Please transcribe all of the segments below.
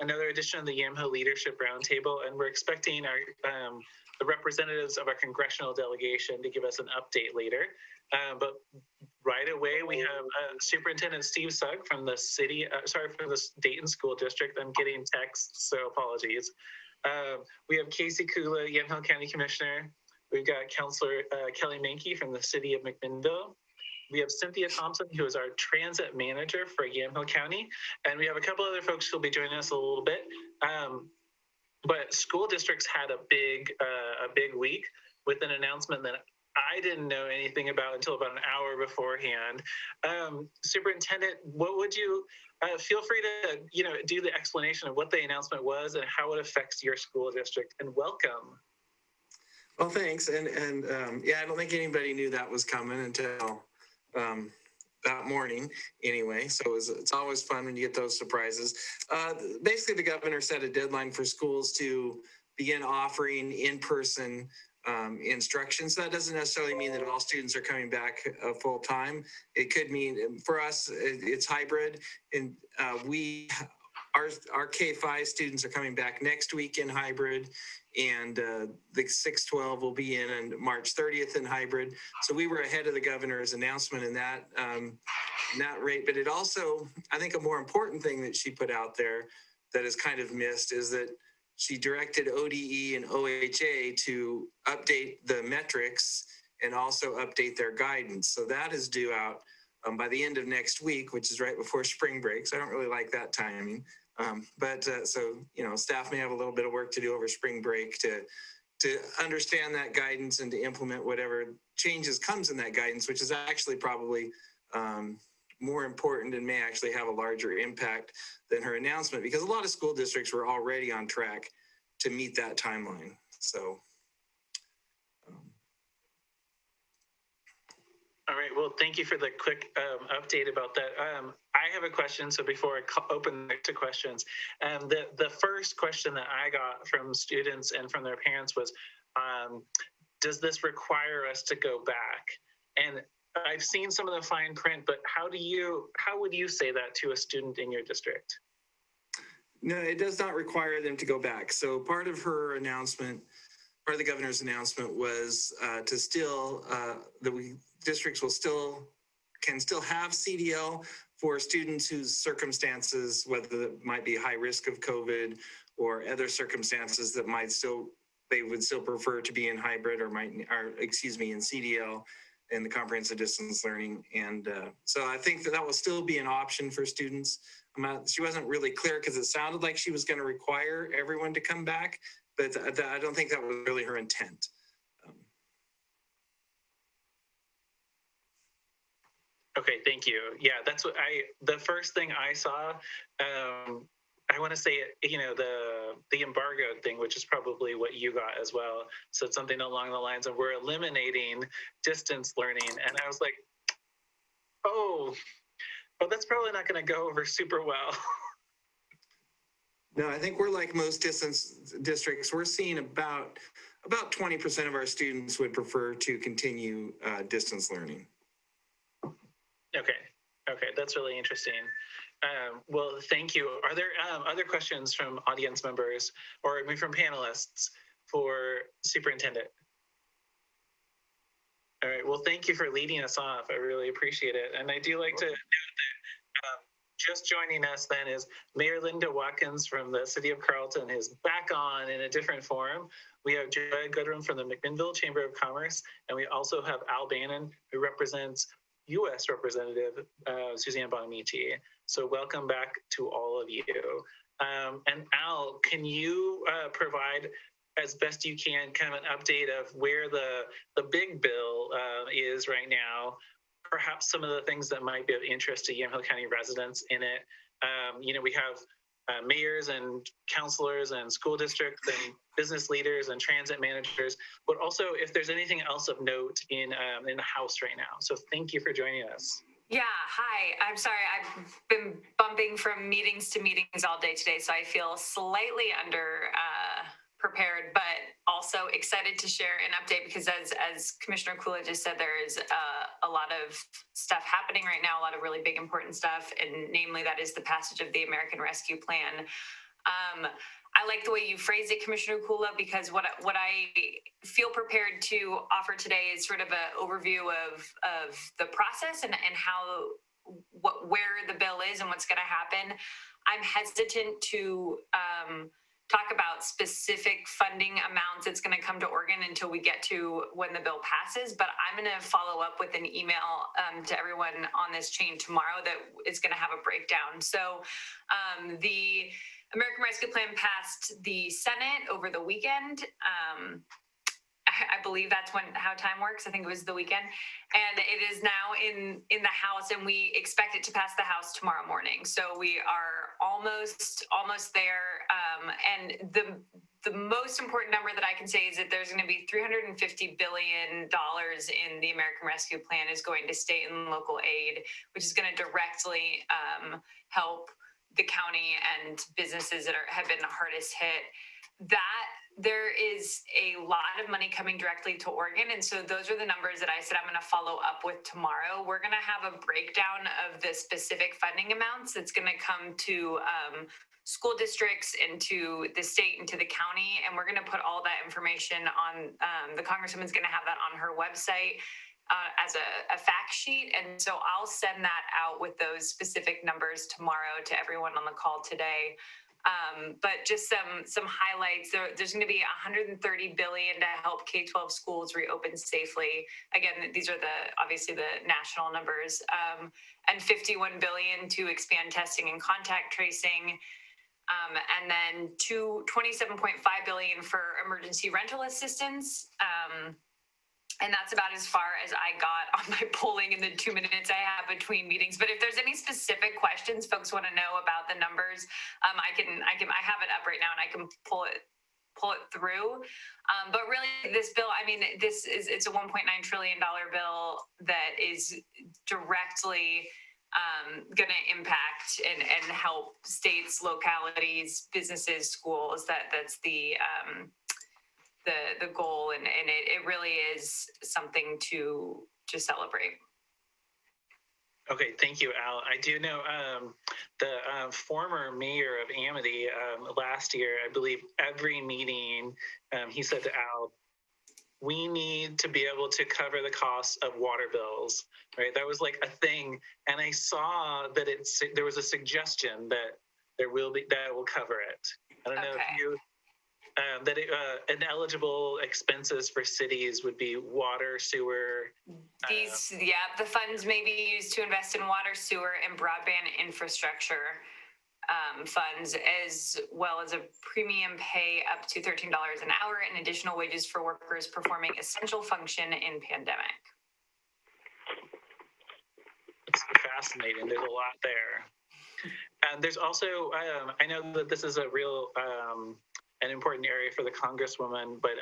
another edition of the Yamhill Leadership Roundtable, and we're expecting the representatives of our congressional delegation to give us an update later. But right away, we have Superintendent Steve Sugg from the from the Dayton School District. I'm getting texts, so apologies. We have Casey Kula, Yamhill County Commissioner. We've got Councilor Kellie Menke from the city of McMinnville. We have Cynthia Thompson, who is our transit manager for Yamhill County. And we have a couple other folks who will be joining us a little bit. But school districts had a big week with an announcement that I didn't know anything about until about an hour beforehand. Superintendent, what would you feel free to do the explanation of what the announcement was and how it affects your school district? And welcome. Well, thanks. And yeah, I don't think anybody knew that was coming until that morning anyway. So it's always fun when you get those surprises. Basically, the governor set a deadline for schools to begin offering in-person instruction. So that doesn't necessarily mean that all students are coming back full time. It could mean, for us, it's hybrid. And our K-5 students are coming back next week in hybrid, and the 6-12 will be in on March 30th in hybrid. So we were ahead of the governor's announcement in that rate. But it also, I think a more important thing that she put out there that is kind of missed is that she directed ODE and OHA to update the metrics and also update their guidance. So that is due out by the end of next week, which is right before spring break. So I don't really like that timing. So staff may have a little bit of work to do over spring break to understand that guidance and to implement whatever changes comes in that guidance, which is actually probably more important and may actually have a larger impact than her announcement, because a lot of school districts were already on track to meet that timeline. So. All right, well, thank you for the quick update about that. I have a question, so before I open to questions, the first question that I got from students and from their parents was, does this require us to go back? And I've seen some of the fine print, but how would you say that to a student in your district? No, it does not require them to go back. So part of her announcement, part of the governor's announcement was to still, districts can still have CDL for students whose circumstances, whether it might be high risk of COVID or other circumstances that they would still prefer to be in hybrid in CDL in the comprehensive distance learning. And so I think that will still be an option for students. She wasn't really clear because it sounded like she was going to require everyone to come back, but I don't think that was really her intent. Okay, thank you. Yeah, that's what the first thing I saw, I want to say, the embargo thing, which is probably what you got as well. So it's something along the lines of we're eliminating distance learning. And I was like, oh, that's probably not going to go over super well. No, I think we're like most distance districts. We're seeing about 20% of our students would prefer to continue distance learning. Okay, that's really interesting. Well, thank you. Are there other questions from audience members or maybe from panelists for Superintendent? All right, well, thank you for leading us off. I really appreciate it. And I do like to note that just joining us then is Mayor Linda Watkins from the City of Carlton, who's back on in a different forum. We have Joy Goodrum from the McMinnville Chamber of Commerce, and we also have Al Bannon, who represents U.S. Representative Suzanne Bonamici. So welcome back to all of you. And Al, can you provide, as best you can, kind of an update of where the big bill is right now, perhaps some of the things that might be of interest to Yamhill County residents in it. We have mayors and counselors and school districts and business leaders and transit managers, but also if there's anything else of note in the House right now. So thank you for joining us. Yeah, hi. I'm sorry, I've been bumping from meetings to meetings all day today, so I feel slightly under prepared, but also excited to share an update because as Commissioner Kula just said, there is a lot of stuff happening right now, a lot of really big important stuff, and namely that is the passage of the American Rescue Plan. I like the way you phrased it, Commissioner Kula, because what I feel prepared to offer today is sort of an overview of the process and how where the bill is and what's going to happen. I'm hesitant to talk about specific funding amounts that's going to come to Oregon until we get to when the bill passes, but I'm going to follow up with an email to everyone on this chain tomorrow that is going to have a breakdown. So the American Rescue Plan passed the Senate over the weekend. I believe that's how time works. I think it was the weekend, and it is now in the House, and we expect it to pass the House tomorrow morning. So we are almost there. And the most important number that I can say is that there's going to be $350 billion in the American Rescue Plan is going to state and local aid, which is going to directly help the county and businesses that have been the hardest hit. That there is a lot of money coming directly to Oregon. And so those are the numbers that I said I'm going to follow up with tomorrow. We're going to have a breakdown of the specific funding amounts that's going to come to school districts and to the state and to the county. And we're going to put all that information on, the Congresswoman's going to have that on her website as a fact sheet. And so I'll send that out with those specific numbers tomorrow to everyone on the call today. But just some highlights. There's going to be $130 billion to help K-12 schools reopen safely. Again, these are obviously the national numbers, and $51 billion to expand testing and contact tracing, and then $27.5 billion for emergency rental assistance. And that's about as far as I got on my polling in the 2 minutes I have between meetings. But if there's any specific questions folks want to know about the numbers, I have it up right now and I can pull it through. But really this bill, I mean, it's a $1.9 trillion bill that is directly going to impact and help states, localities, businesses, schools. That's the goal, and it really is something to celebrate. Okay, thank you, Al. I do know the former mayor of Amity last year, I believe every meeting, he said to Al, we need to be able to cover the costs of water bills, right? That was like a thing. And I saw that there was a suggestion that that will cover it. I don't know if you, that ineligible expenses for cities would be water, sewer. The funds may be used to invest in water, sewer, and broadband infrastructure funds, as well as a premium pay up to $13 an hour and additional wages for workers performing essential function in pandemic. It's fascinating. There's a lot there. And there's also, I know that this is a real, an important area for the Congresswoman, but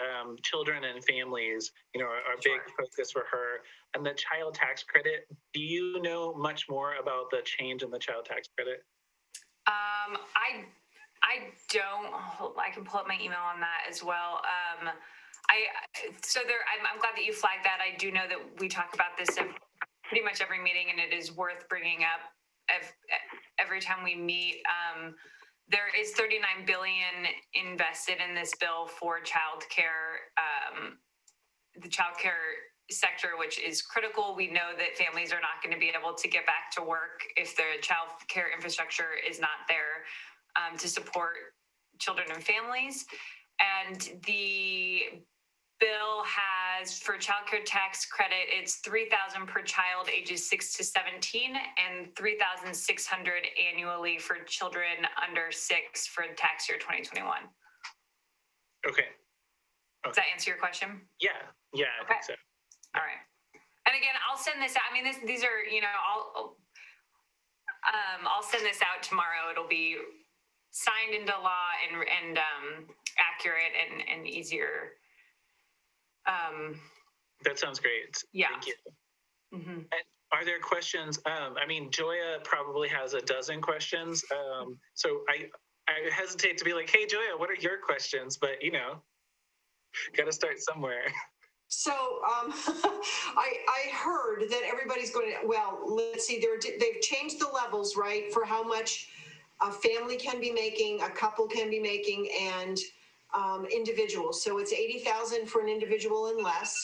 children and families, are a big focus for her. And the child tax credit, do you know much more about the change in the child tax credit? I don't. I can pull up my email on that as well. I'm glad that you flagged that. I do know that we talk about this at pretty much every meeting, and it is worth bringing up every time we meet. There is $39 billion invested in this bill for childcare, the childcare sector, which is critical. We know that families are not going to be able to get back to work if the childcare infrastructure is not there to support children and families. And the bill has, for childcare tax credit, it's $3,000 per child ages 6 to 17 and $3,600 annually for children under 6 for tax year 2021. Okay. Does that answer your question? Yeah, I think so. All right. And again, I'll send this out. I mean, these are, I'll send this out tomorrow. It'll be signed into law and accurate and easier. That sounds great. Yeah. Thank you. Mm-hmm. Are there questions? Joya probably has a dozen questions. So I hesitate to be like, hey, Joya, what are your questions? But, got to start somewhere. So I heard that everybody's going to, well, let's see, they've changed the levels, right, for how much a family can be making, a couple can be making, and individuals. So it's 80,000 for an individual and less.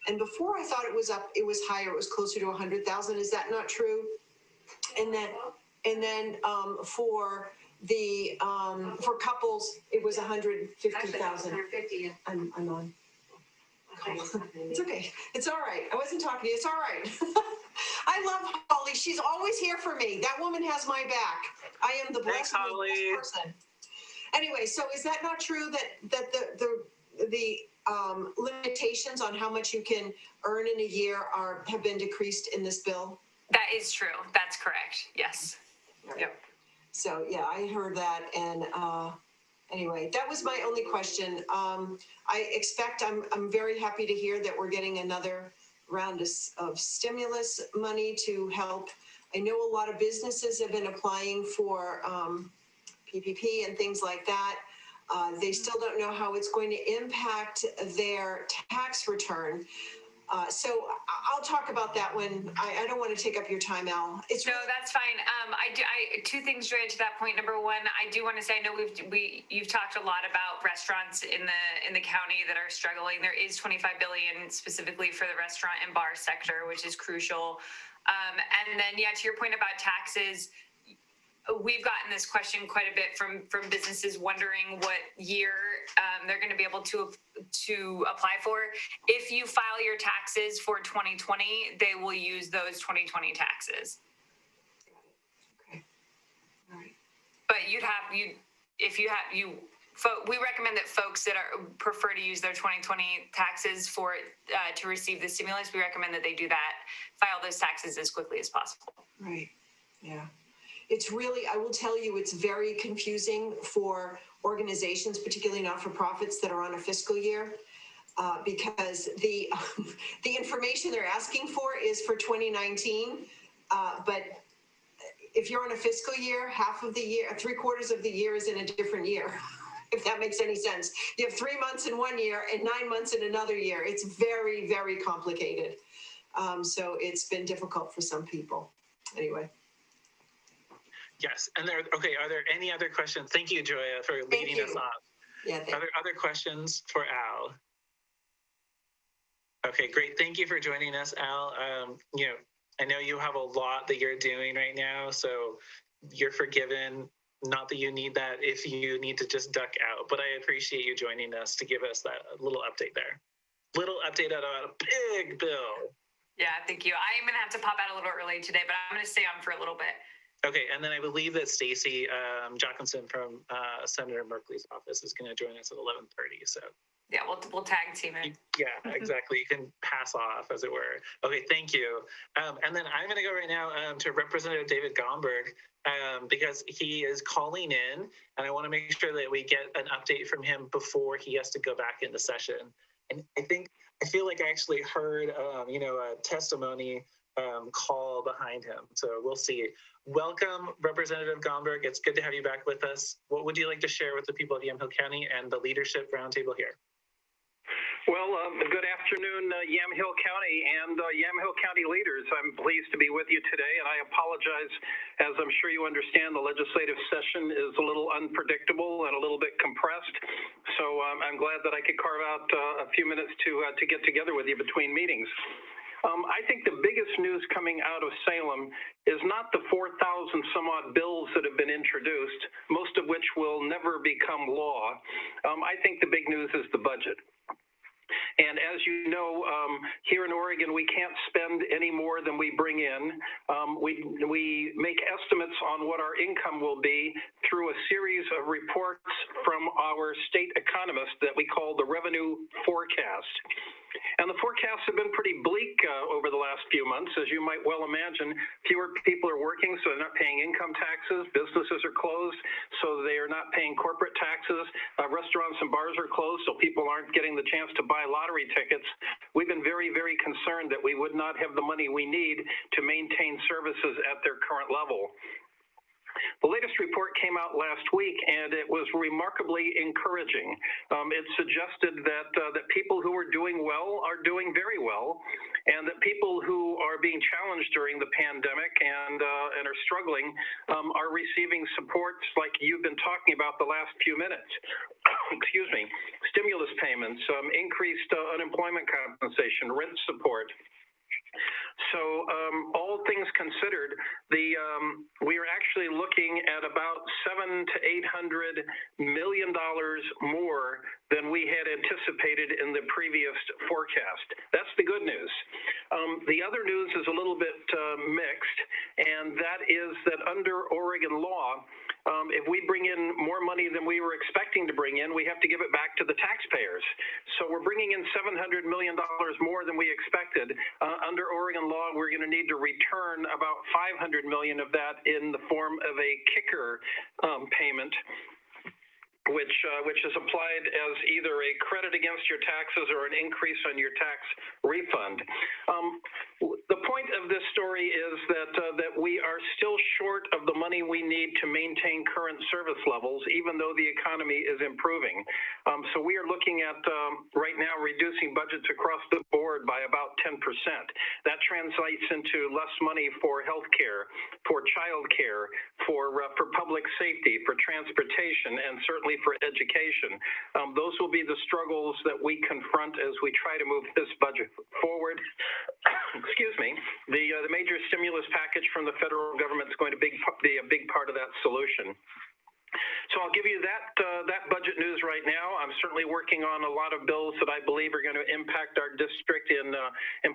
And before I thought it was higher, it was closer to 100,000. Is that not true? And then for the for couples, it was 150,000. 150. I'm on. It's okay. It's all right. I wasn't talking to you. It's all right. I love Holly. She's always here for me. That woman has my back. I am the Thanks, blessed Holly. person. Anyway, so is that not true that the limitations on how much you can earn in a year have been decreased in this bill? That is true. That's correct. Yes. Yep. So yeah, I heard that, and anyway, that was my only question. I'm very happy to hear that we're getting another round of stimulus money to help. I know a lot of businesses have been applying for PPP and things like that. They still don't know how it's going to impact their tax return. So I'll talk about that when I don't want to take up your time, Al. No, that's fine. I two things, Joy, to that point. Number one, I do want to say, I know you've talked a lot about restaurants in the county that are struggling. There is $25 billion specifically for the restaurant and bar sector, which is crucial. And then, yeah, to your point about taxes, we've gotten this question quite a bit from businesses wondering what year they're going to be able to apply for. If you file your taxes for 2020, they will use those 2020 taxes. okay. All right. But we recommend that folks that prefer to use their 2020 taxes to receive the stimulus, we recommend that they do that, file those taxes as quickly as possible. Right. Yeah. It's really, I will tell you, it's very confusing for organizations, particularly not-for-profits that are on a fiscal year, because the information they're asking for is for 2019, but if you're on a fiscal year, half of the year, 3/4 of the year is in a different year, if that makes any sense. You have 3 months in one year and 9 months in another year. It's very, very complicated. So it's been difficult for some people. Anyway. Yes, and are there any other questions? Thank you, Joya, for leading us off. Yeah. Are there other questions for Al? Okay, great. Thank you for joining us, Al. I know you have a lot that you're doing right now, so you're forgiven. Not that you need that if you need to just duck out, but I appreciate you joining us to give us that little update there. Little update about a big bill. Yeah, thank you. I am going to have to pop out a little early today, but I'm going to stay on for a little bit. Okay, and then I believe that Stacey Jochimsen from Senator Merkley's office is going to join us at 11:30. So yeah, we'll tag team it. Yeah, exactly. You can pass off, as it were. Okay, thank you. And then I'm going to go right now to Representative David Gomberg because he is calling in, and I want to make sure that we get an update from him before he has to go back into session. And I feel like I actually heard a testimony call behind him. So we'll see. Welcome, Representative Gomberg. It's good to have you back with us. What would you like to share with the people of Yamhill County and the leadership roundtable here? Well, good afternoon, Yamhill County and Yamhill County Leaders. I'm pleased to be with you today, and I apologize, as I'm sure you understand, the legislative session is a little unpredictable and a little bit compressed. So I'm glad that I could carve out a few minutes to get together with you between meetings. I think the biggest news coming out of Salem is not the 4,000 some odd bills that have been introduced, most of which will never become law. I think the big news is the budget. And as you know, here in Oregon, we can't spend any more than we bring in. We make estimates on what our income will be through a series of reports from our state economist that we call the revenue forecast. And the forecasts have been pretty bleak over the last few months. As you might well imagine, fewer people are working, so they're not paying income taxes. Businesses are closed, so they are not paying corporate taxes. Restaurants and bars are closed, so people aren't getting the chance to buy lottery tickets. We've been very, very concerned that we would not have the money we need to maintain services at their current level. The latest report came out last week, and it was remarkably encouraging. It suggested that people who are doing well are doing very well, and that people who are being challenged during the pandemic and are struggling are receiving supports like you've been talking about the last few minutes. Excuse me, stimulus payments, increased unemployment compensation, rent support. So all things considered, we are actually looking at about $700 to $800 million more than we had anticipated in the previous forecast. That's the good news. The other news is a little bit mixed, and that is that under Oregon law, if we bring in more money than we were expecting to bring in, we have to give it back to the taxpayers. So we're bringing in $700 million more than we expected. Under Oregon law, we're going to need to return about $500 million of that in the form of a kicker payment, which is applied as either a credit against your taxes or an increase on your tax refund. The point of this story is that we are still short of the money we need to maintain current service levels, even though the economy is improving. So we are looking at right now reducing budgets across the board by about 10%. That translates into less money for healthcare, for childcare, for public safety, for transportation, and certainly for education. Those will be the struggles that we confront as we try to move this budget forward. Excuse me. The major stimulus package from the federal government is going to be a big part of that solution. So I'll give you that budget news right now. I'm certainly working on a lot of bills that I believe are going to impact our district in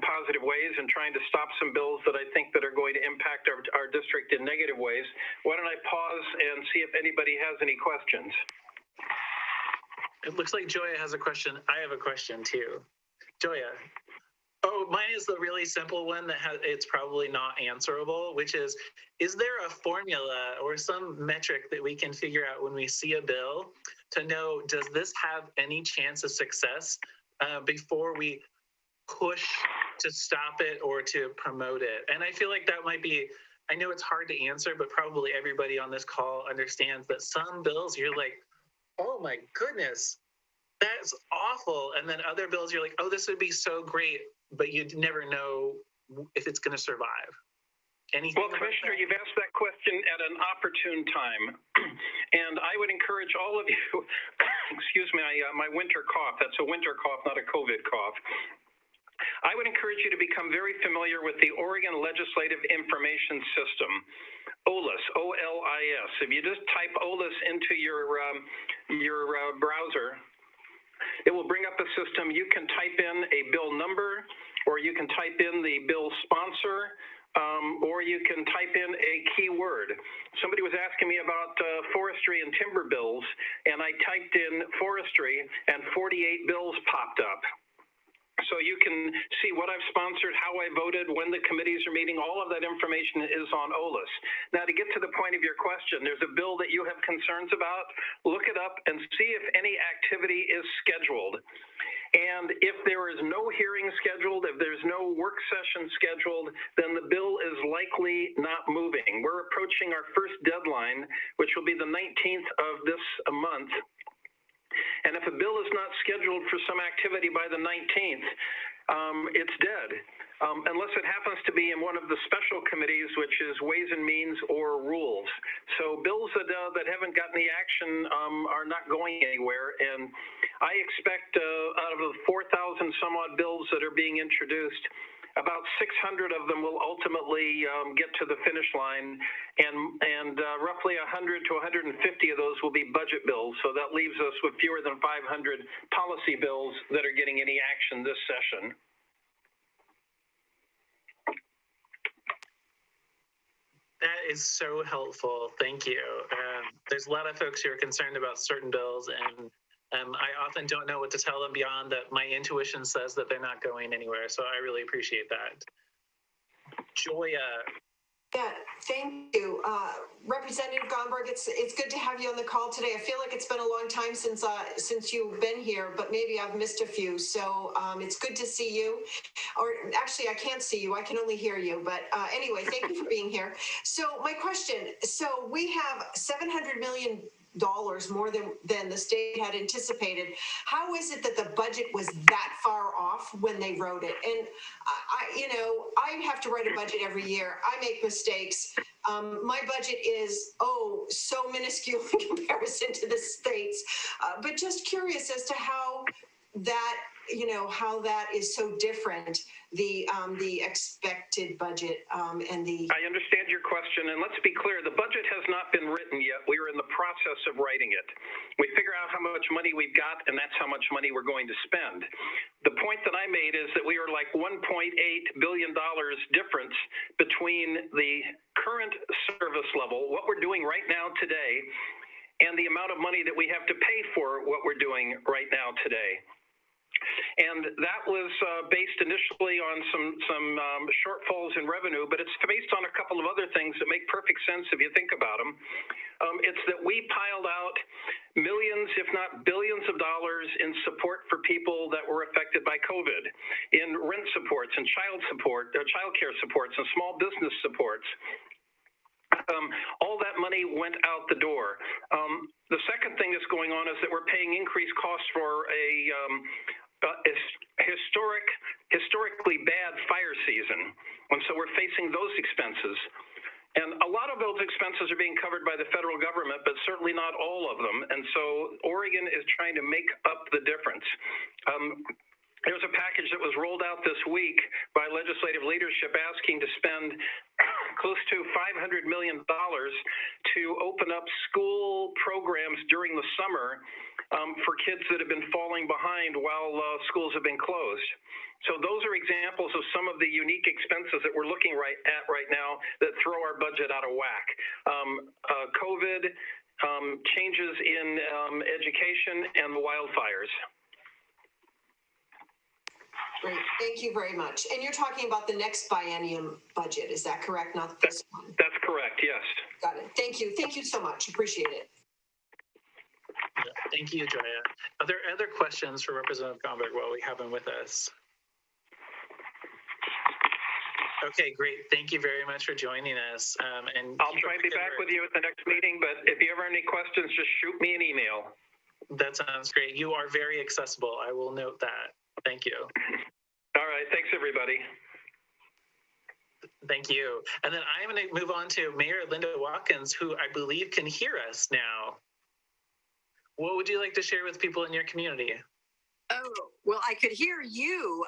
positive ways, and trying to stop some bills that I think that are going to impact our district in negative ways. Why don't I pause and see if anybody has any questions? It looks like Joya has a question. I have a question too. Joya. Oh, mine is the really simple one that it's probably not answerable, which is there a formula or some metric that we can figure out when we see a bill to know, does this have any chance of success before we push to stop it or to promote it? And I feel like that might be, I know it's hard to answer, but probably everybody on this call understands that some bills you're like, oh my goodness, that's awful. And then other bills you're like, oh, this would be so great, but you'd never know if it's going to survive. Anything? Well, Commissioner, you've asked that question at an opportune time. And I would encourage all of you, excuse me, my winter cough, that's a winter cough, not a COVID cough. I would encourage you to become very familiar with the Oregon Legislative Information System, OLIS, O-L-I-S. If you just type OLIS into your browser, it will bring up a system. You can type in a bill number, or you can type in the bill sponsor, or you can type in a keyword. Somebody was asking me about forestry and timber bills, and I typed in forestry, and 48 bills popped up. So you can see what I've sponsored, how I voted, when the committees are meeting. All of that information is on OLIS. Now, to get to the point of your question, there's a bill that you have concerns about. Look it up and see if any activity is scheduled. And if there is no hearing scheduled, if there's no work session scheduled, then the bill is likely not moving. We're approaching our first deadline, which will be the 19th of this month. And if a bill is not scheduled for some activity by the 19th, it's dead, unless it happens to be in one of the special committees, which is Ways and Means or Rules. So bills that haven't gotten the action are not going anywhere. And I expect out of the 4,000 some odd bills that are being introduced, about 600 of them will ultimately get to the finish line, and roughly 100 to 150 of those will be budget bills. So that leaves us with fewer than 500 policy bills that are getting any action this session. That is so helpful. Thank you. There's a lot of folks who are concerned about certain bills, and I often don't know what to tell them beyond that my intuition says that they're not going anywhere. So I really appreciate that. Joya. Yeah, Thank you. Representative Gomberg, it's good to have you on the call today. I feel like it's been a long time since you've been here, but maybe I've missed a few. So it's good to see you. Or actually, I can't see you. I can only hear you. But anyway, thank you for being here. So my question, so we have $700 million more than the state had anticipated. How is it that the budget was that far off when they wrote it? And I have to write a budget every year. I make mistakes. My budget is, so minuscule in comparison to the state's. But just curious as to how that is so different, the expected budget and the. I understand your question, and let's be clear, the budget has not been written yet. We are in the process of writing it. We figure out how much money we've got, and that's how much money we're going to spend. The point that I made is that we are like $1.8 billion difference between the current service level, what we're doing right now today, and the amount of money that we have to pay for what we're doing right now today. And that was based initially on some shortfalls in revenue, but it's based on a couple of other things that make perfect sense if you think about them. It's that we piled out millions, if not billions of dollars in support for people that were affected by COVID, in rent supports and child care supports and small business supports. All that money went out the door. The second thing that's going on is that we're paying increased costs for a historically bad fire season. And so we're facing those expenses. And a lot of those expenses are being covered by the federal government, but certainly not all of them. And so Oregon is trying to make up the difference. There's a package that was rolled out this week by legislative leadership asking to spend close to $500 million to open up school programs during the summer for kids that have been falling behind while schools have been closed. So those are examples of some of the unique expenses that we're looking at right now that throw our budget out of whack. COVID, changes in education, and the wildfires. Great, thank you very much. And you're talking about the next biennium budget, is that correct? Not this one? That's correct, yes. Got it, thank you so much, appreciate it. Yeah, thank you, Joya. Are there other questions for Representative Gomberg while we have him with us? Okay, great. Thank you very much for joining us. And I'll try to be back with you at the next meeting, but if you ever have any questions, just shoot me an email. That sounds great. You are very accessible. I will note that. Thank you. All right. Thanks, everybody. Thank you. And then I'm going to move on to Mayor Linda Watkins, who I believe can hear us now. What would you like to share with people in your community? Oh, well, I could hear you.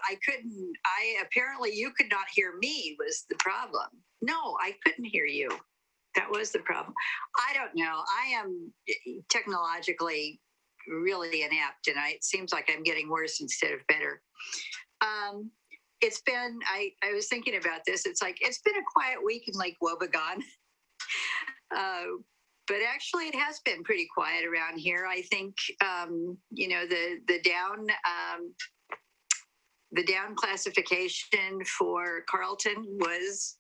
Apparently you could not hear me was the problem. No, I couldn't hear you. That was the problem. I don't know. I am technologically really inept, and it seems like I'm getting worse instead of better. It's been, I was thinking about this. It's been a quiet week in Lake Wobegon. But actually it has been pretty quiet around here. I think, the down classification for Carlton was,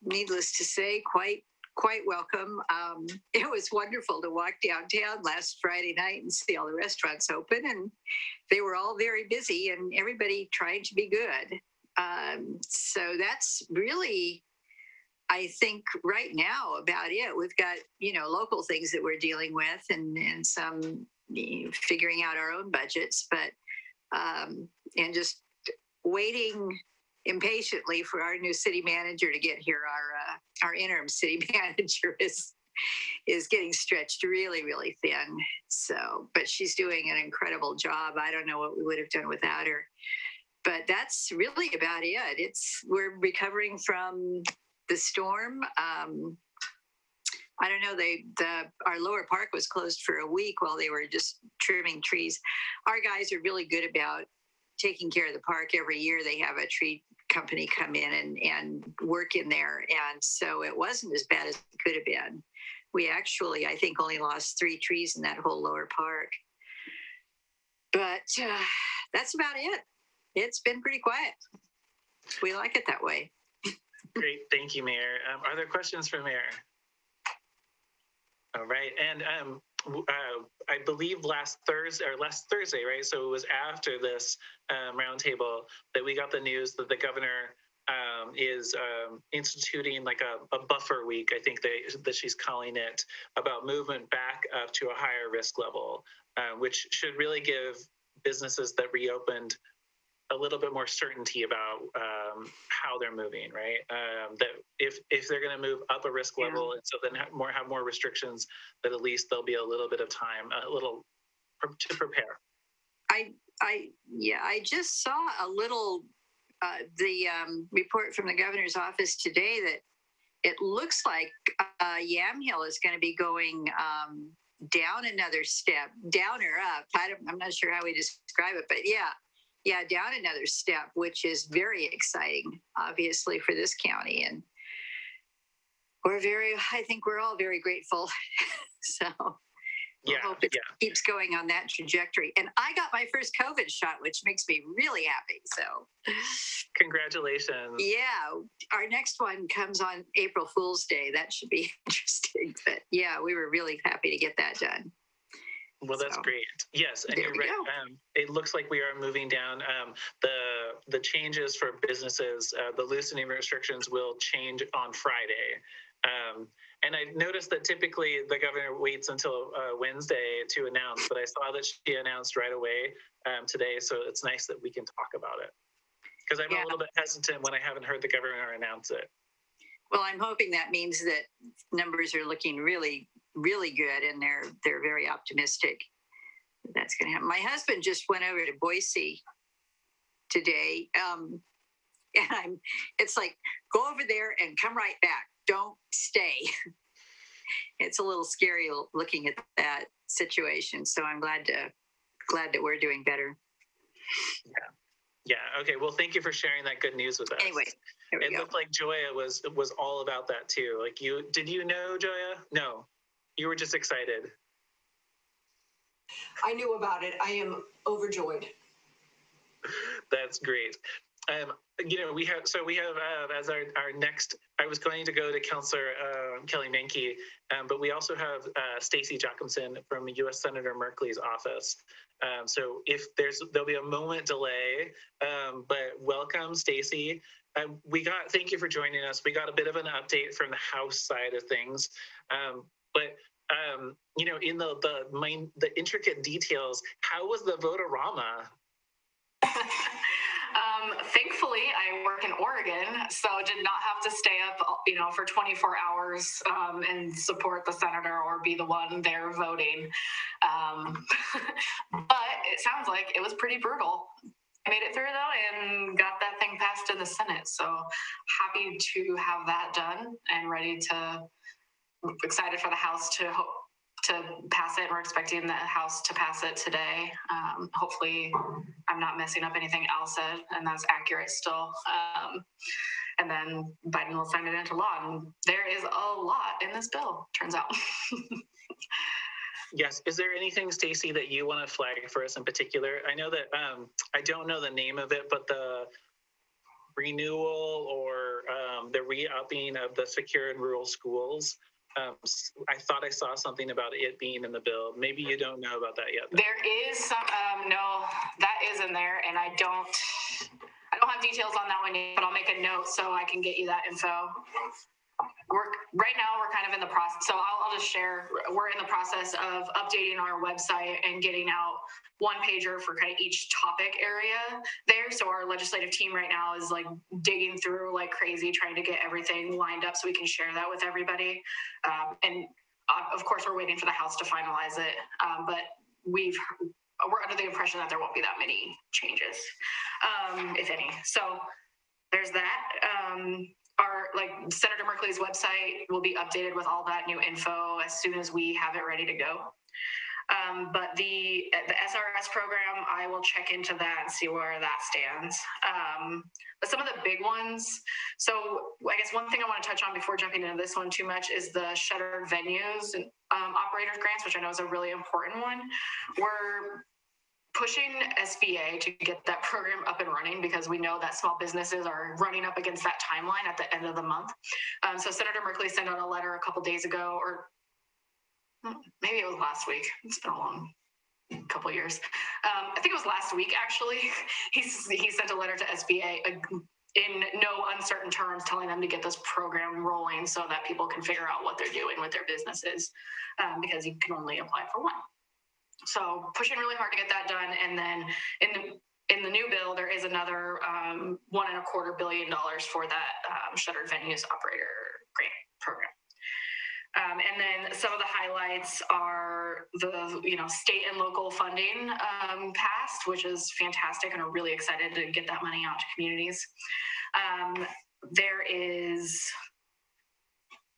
needless to say, quite welcome. It was wonderful to walk downtown last Friday night and see all the restaurants open, and they were all very busy and everybody trying to be good. So that's really, I think right now about it. We've got, local things that we're dealing with and some figuring out our own budgets, but, and just waiting impatiently for our new city manager to get here. Our interim city manager is getting stretched really, really thin. So, but she's doing an incredible job. I don't know what we would have done without her, but that's really about it. We're recovering from the storm. I don't know, our lower park was closed for a week while they were just trimming trees. Our guys are really good about taking care of the park. Every year they have a tree company come in and work in there. And so it wasn't as bad as it could have been. We actually, I think, only lost 3 trees in that whole lower park. But that's about it. It's been pretty quiet. We like it that way. Great, thank you, Mayor. Are there questions for Mayor? All right, and I believe last Thursday, right? So it was after this roundtable that we got the news that the governor is instituting like a buffer week, I think that she's calling it, about movement back up to a higher risk level, which should really give businesses that reopened a little bit more certainty about how they're moving, right? That if they're going to move up a risk level, and so then have more restrictions, that at least there'll be a little bit of time, to prepare. I just saw a little the report from the governor's office today that it looks like Yamhill is going to be going down another step, down or up. I'm not sure how we describe it, but yeah, down another step, which is very exciting, obviously, for this county. And I think we're all very grateful. So I hope it keeps going on that trajectory. And I got my first COVID shot, which makes me really happy. So congratulations. Yeah, our next one comes on April Fool's Day. That should be interesting. But yeah, we were really happy to get that done. Well, that's great. Yes, and you're right. It looks like we are moving down. The changes for businesses, the loosening restrictions will change on Friday. And I've noticed that typically the governor waits until Wednesday to announce, but I saw that she announced right away today. So it's nice that we can talk about it, because I'm a little bit hesitant when I haven't heard the governor announce it. Well, I'm hoping that means that numbers are looking really, really good, and they're very optimistic that's going to happen. My husband just went over to Boise today, and it's like, go over there and come right back. Don't stay. It's a little scary looking at that situation. So I'm glad that we're doing better. Yeah. Okay. Well, thank you for sharing that good news with us. Anyway, it looked like Joya was all about that too. Like did you know, Joya? No, you were just excited. I knew about it. I am overjoyed. That's great. We have as our next, I was going to go to Councillor Kellie Menke, but we also have Stacey Jochimsen from U.S. Senator Merkley's office. So there'll be a moment delay, but welcome, Stacey. Thank you for joining us. We got a bit of an update from the House side of things, but in the intricate details, how was the vote-a-rama? Thankfully, I work in Oregon, so did not have to stay up, for 24 hours and support the senator or be the one there voting. But it sounds like it was pretty brutal. I made it through though and got that thing passed in the Senate. So happy to have that done and excited for the House to pass it. We're expecting the House to pass it today. Hopefully I'm not messing up anything Al said, and that's accurate still. And then Biden will sign it into law. And there is a lot in this bill, turns out. Yes. Is there anything, Stacey, that you want to flag for us in particular? I know that I don't know the name of it, but the renewal or the re-upping of the secure and rural schools. I thought I saw something about it being in the bill. Maybe you don't know about that yet. There is some, no, that is in there, and I don't have details on that one yet, but I'll make a note so I can get you that info. Right now we're kind of in the process, so I'll just share, we're in the process of updating our website and getting out one pager for kind of each topic area there. So our legislative team right now is like digging through like crazy, trying to get everything lined up so we can share that with everybody. And of course we're waiting for the House to finalize it, but we're under the impression that there won't be that many changes, if any. So there's that. Senator Merkley's website will be updated with all that new info as soon as we have it ready to go. But the SRS program, I will check into that and see where that stands. But some of the big ones, so I guess one thing I want to touch on before jumping into this one too much is the shuttered venues and operators grants, which I know is a really important one. pushing SBA to get that program up and running because we know that small businesses are running up against that timeline at the end of the month. So Senator Merkley sent out a letter a couple days ago, or maybe it was last week. It's been a long couple years. I think it was last week, actually. He sent a letter to SBA in no uncertain terms telling them to get this program rolling so that people can figure out what they're doing with their businesses because you can only apply for one. So pushing really hard to get that done. And then in the new bill, there is another $1.25 billion for that shuttered venues operator grant program. And then some of the highlights are the state and local funding passed, which is fantastic, and are really excited to get that money out to communities. There is,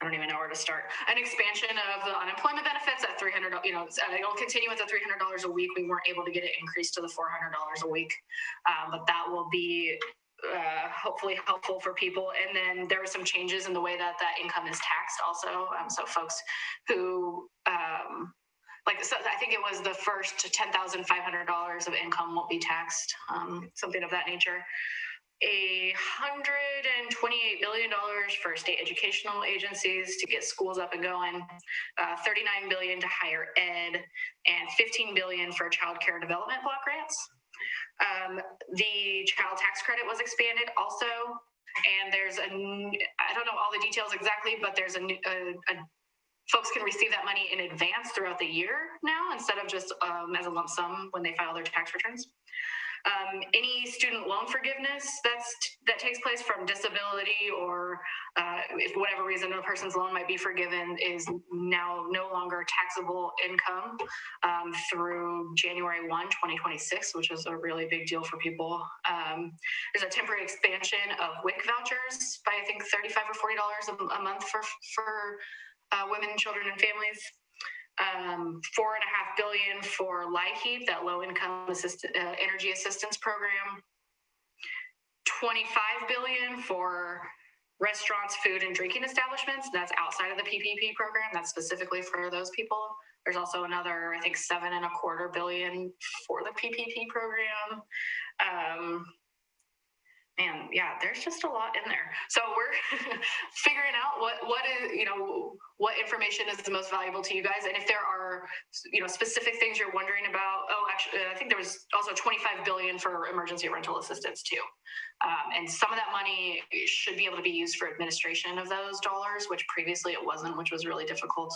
I don't even know where to start, an expansion of the unemployment benefits at $300. It'll continue with the $300 a week. We weren't able to get it increased to the $400 a week, but that will be hopefully helpful for people. And then there were some changes in the way that income is taxed also. So folks who, so I think it was the first $10,500 of income won't be taxed, something of that nature. $128 billion for state educational agencies to get schools up and going, $39 billion to higher ed, and $15 billion for child care development block grants. The child tax credit was expanded also, and there's I don't know all the details exactly, but there's folks can receive that money in advance throughout the year now instead of just as a lump sum when they file their tax returns. Any student loan forgiveness that takes place from disability or if for whatever reason a person's loan might be forgiven is now no longer taxable income through January 1, 2026, which is a really big deal for people. There's a temporary expansion of WIC vouchers by I think $35 or $40 a month for women, children, and families. $4.5 billion for LIHEAP, that low-income energy assistance program. $25 billion for restaurants, food, and drinking establishments. That's outside of the PPP program. That's specifically for those people. There's also another, I think, $7.25 billion for the PPP program. Man, yeah, there's just a lot in there. So we're figuring out what is, what information is the most valuable to you guys. And if there are, specific things you're wondering about, actually, I think there was also $25 billion for emergency rental assistance too. And some of that money should be able to be used for administration of those dollars, which previously it wasn't, which was really difficult.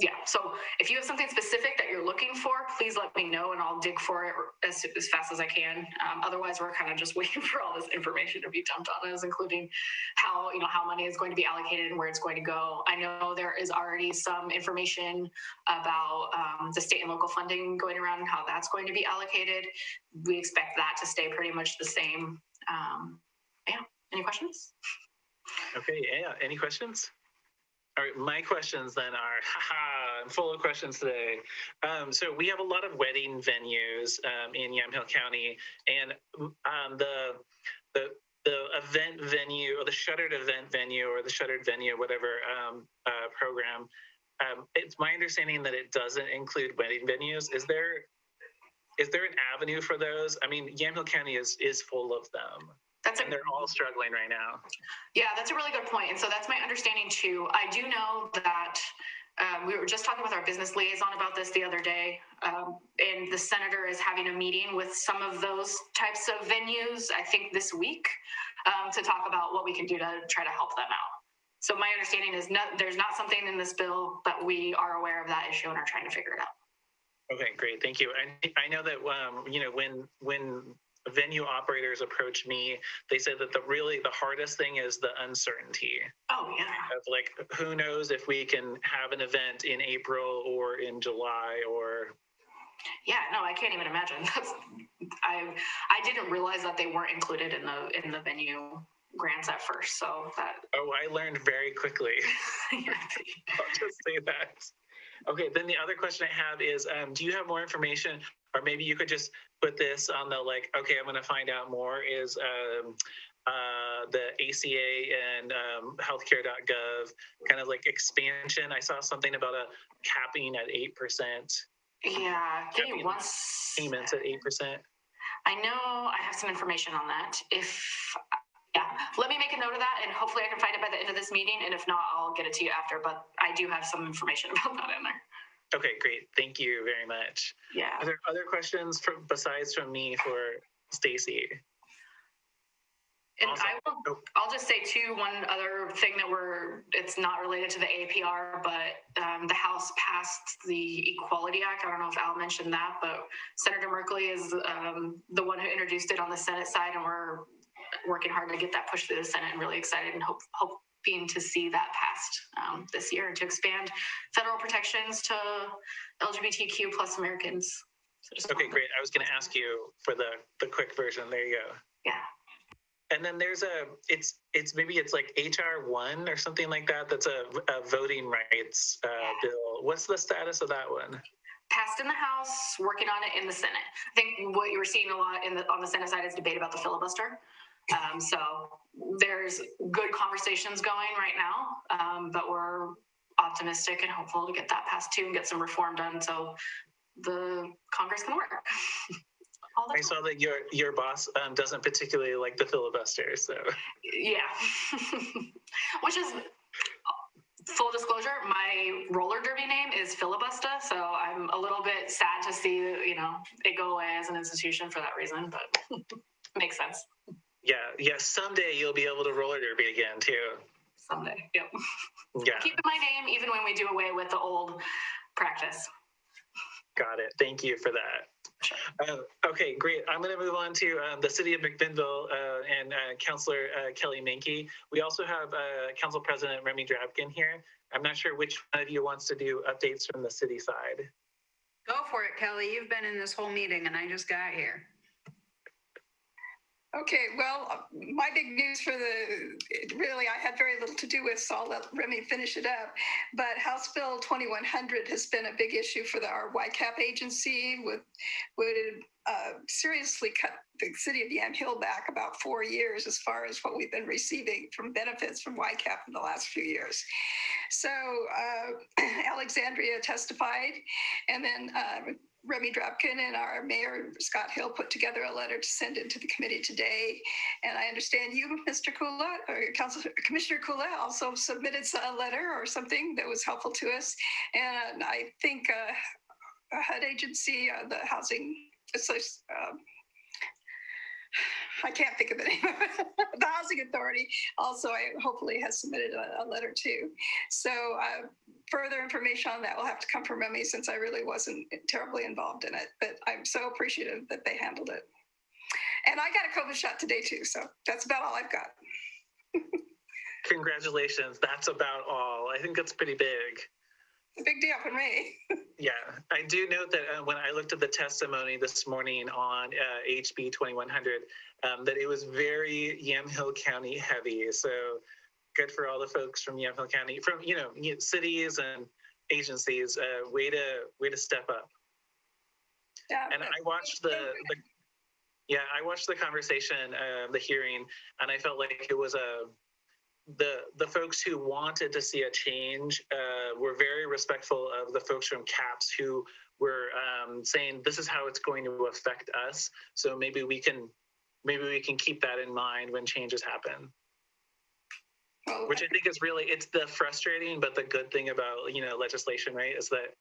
Yeah, so if you have something specific that you're looking for, please let me know and I'll dig for it as fast as I can. Otherwise, we're kind of just waiting for all this information to be dumped on us, including how money is going to be allocated and where it's going to go. I know there is already some information about the state and local funding going around and how that's going to be allocated. We expect that to stay pretty much the same. Yeah, any questions? Okay, yeah, any questions? All right, my questions then are, I'm full of questions today. So we have a lot of wedding venues in Yamhill County, and the event venue or the shuttered event venue or the shuttered venue, whatever program, it's my understanding that it doesn't include wedding venues. Is there an avenue for those? I mean, Yamhill County is full of them. And they're all struggling right now. Yeah, that's a really good point. And so that's my understanding too. I do know that we were just talking with our business liaison about this the other day, and the senator is having a meeting with some of those types of venues, I think this week, to talk about what we can do to try to help them out. So my understanding is there's not something in this bill, but we are aware of that issue and are trying to figure it out. Okay, great. Thank you. I know that, when venue operators approach me, they said that the hardest thing is the uncertainty. Oh yeah. Of like, who knows if we can have an event in April or in July or. Yeah, no, I can't even imagine. I didn't realize that they weren't included in the venue grants at first. So that. Oh, I learned very quickly. I'll just say that. Okay, then the other question I have is, do you have more information, or maybe you could just put this on the okay, I'm going to find out more, is the ACA and healthcare.gov kind of expansion. I saw something about a capping at 8%. Yeah, give me Having one. payments at 8%. I know I have some information on that. Yeah, let me make a note of that, and hopefully I can find it by the end of this meeting. And if not, I'll get it to you after. But I do have some information about that in there. Okay, great. Thank you very much. Yeah. Are there other questions besides from me for Stacey? And Awesome. I'll just say too, one other thing that it's not related to the APR, but the House passed the Equality Act. I don't know if Al mentioned that, but Senator Merkley is the one who introduced it on the Senate side, and we're working hard to get that pushed through the Senate, and really excited and hoping to see that passed this year to expand federal protections to LGBTQ plus Americans. So Okay, great. I was going to ask you for the quick version. There you go. Yeah. And then there's it's like HR 1 or something like that. That's a voting rights bill. What's the status of that one? Passed in the House, working on it in the Senate. I think what you were seeing a lot on the Senate side is debate about the filibuster. So there's good conversations going right now, but we're optimistic and hopeful to get that passed too and get some reform done so the Congress can work. I saw that your boss doesn't particularly like the filibuster, so. Yeah. Which is, full disclosure, my roller derby name is Filibusta, so I'm a little bit sad to see, it go away as an institution for that reason, but makes sense. Yeah, someday you'll be able to roller derby again, too. Someday, yep. Yeah. Keeping my name even when we do away with the old practice. Got it. Thank you for that. Okay, great. I'm going to move on to the City of McMinnville and Councillor Kellie Menke. We also have Council President Remy Drabkin here. I'm not sure which one of you wants to do updates from the city side. Go for it, Kelly. You've been in this whole meeting and I just got here. Okay, well, my big news really, I had very little to do with, so I'll let Remy finish it up. But House Bill 2100 has been a big issue for our YCAP agency, would seriously cut the city of Yamhill back about 4 years as far as what we've been receiving from benefits from YCAP in the last few years. So Alexandria testified, and then Remy Drabkin and our mayor, Scott Hill, put together a letter to send into the committee today. And I understand you, Mr. Kula, or Commissioner Kula, also submitted a letter or something that was helpful to us. And I think HUD agency, the housing, I can't think of the name of it. The Housing Authority also hopefully has submitted a letter too. So further information on that will have to come from Remy since I really wasn't terribly involved in it, but I'm so appreciative that they handled it. And I got a COVID shot today too, so that's about all I've got. Congratulations. That's about all. I think that's pretty big. A big deal for me. Yeah, I do note that when I looked at the testimony this morning on HB 2100, that it was very Yamhill County heavy. So good for all the folks from Yamhill County, from cities and agencies. Way to step up. Yeah, and I watched I watched the conversation, the hearing, and I felt like it was the folks who wanted to see a change were very respectful of the folks from CAPS who were saying this is how it's going to affect us. So maybe we can keep that in mind when changes happen. Which I think is really, it's the frustrating but the good thing about legislation, right? Is that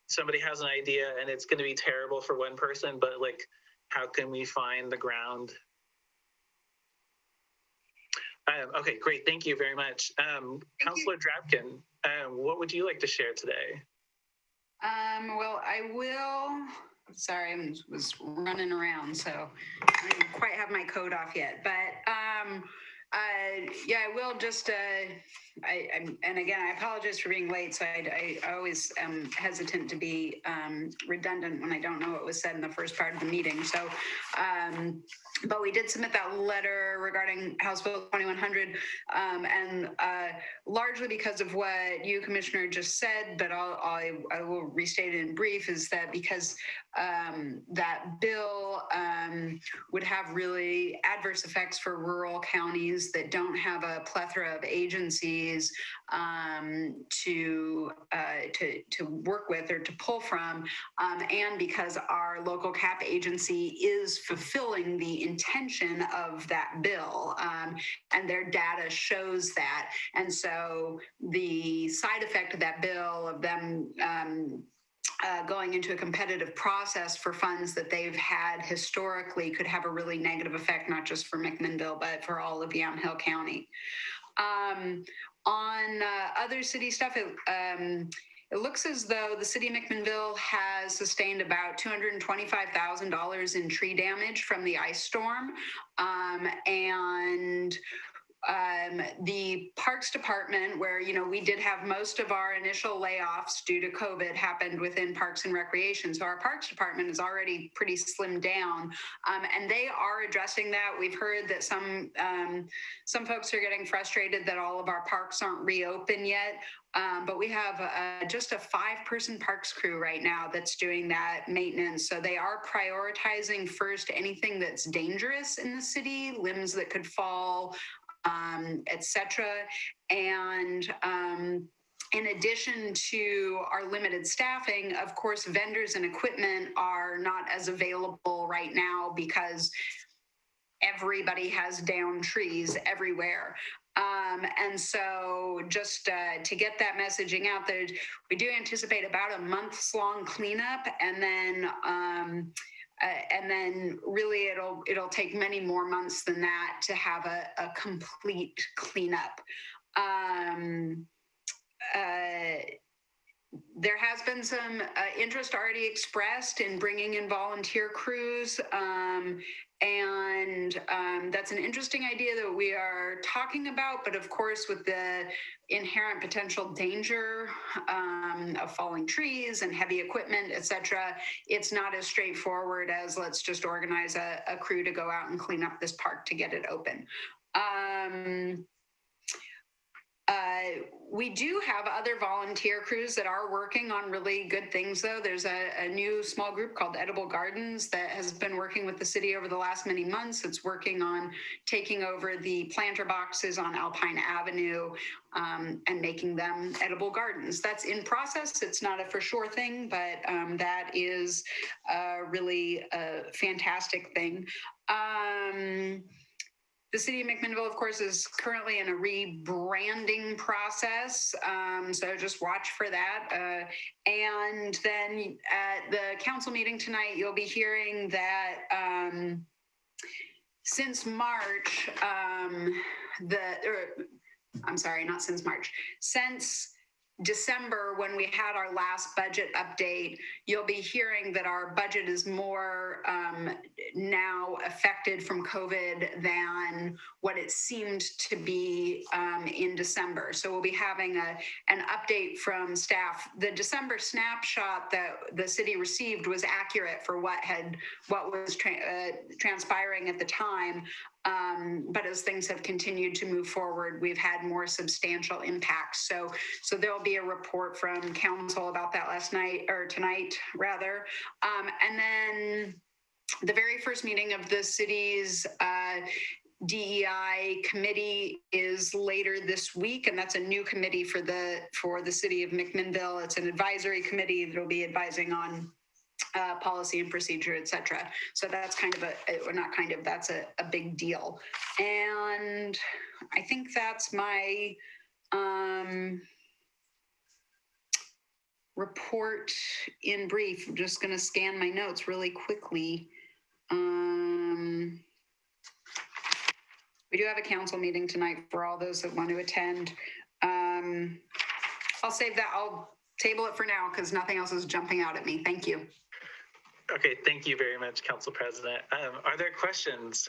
somebody has an idea and it's going to be terrible for one person, but like, how can we find the ground? Okay, great. Thank you very much. Councillor Drabkin, what would you like to share today? Well, I will. Sorry, I was running around, so I didn't quite have my coat off yet. But yeah, I will just. And again, I apologize for being late. So I always am hesitant to be redundant when I don't know what was said in the first part of the meeting. So. But we did submit that letter regarding House Bill 2100, and largely because of what you, Commissioner, just said, but I will restate it in brief, is that because that bill would have really adverse effects for rural counties cities that don't have a plethora of agencies to work with or to pull from, and because our local cap agency is fulfilling the intention of that bill, and their data shows that. And so the side effect of that bill, of them going into a competitive process for funds that they've had historically, could have a really negative effect, not just for McMinnville, but for all of Yamhill County. On other city stuff, it looks as though the city of McMinnville has sustained about $225,000 in tree damage from the ice storm. And the Parks Department, where, we did have most of our initial layoffs due to COVID, happened within Parks and Recreation. So our Parks Department is already pretty slimmed down, and they are addressing that. We've heard that some folks are getting frustrated that all of our parks aren't reopened yet. But we have just a 5-person parks crew right now that's doing that maintenance. So they are prioritizing first anything that's dangerous in the city, limbs that could fall, etc. And in addition to our limited staffing, of course, vendors and equipment are not as available right now because everybody has downed trees everywhere. And so just to get that messaging out there, we do anticipate about a months-long cleanup, and then really it'll take many more months than that to have a complete cleanup. There has been some interest already expressed in bringing in volunteer crews, and that's an interesting idea that we are talking about. But of course, with the inherent potential danger of falling trees and heavy equipment, etc., it's not as straightforward as let's just organize a crew to go out and clean up this park to get it open. We do have other volunteer crews that are working on really good things, though. There's a new small group called Edible Gardens that has been working with the city over the last many months. It's working on taking over the planter boxes on Alpine Avenue and making them edible gardens. That's in process. It's not a for sure thing, but that is really a fantastic thing. The city of McMinnville, of course, is currently in a rebranding process, so just watch for that. And then at the council meeting tonight, you'll be hearing that since March, since December, when we had our last budget update, you'll be hearing that our budget is more now affected from COVID than what it seemed to be in December. So we'll be having an update from staff. The December snapshot that the city received was accurate for what was transpiring at the time. But as things have continued to move forward, we've had more substantial impacts. So there'll be a report from council about that tonight rather. And then the very first meeting of the city's DEI committee is later this week, and that's a new committee for the city of McMinnville. It's an advisory committee that'll be advising on policy and procedure, et cetera. So that's that's a big deal. And I think that's my report in brief. I'm just going to scan my notes really quickly. We do have a council meeting tonight for all those that want to attend. I'll save that. I'll table it for now because nothing else is jumping out at me. Thank you. Okay, thank you very much, Council President. Are there questions?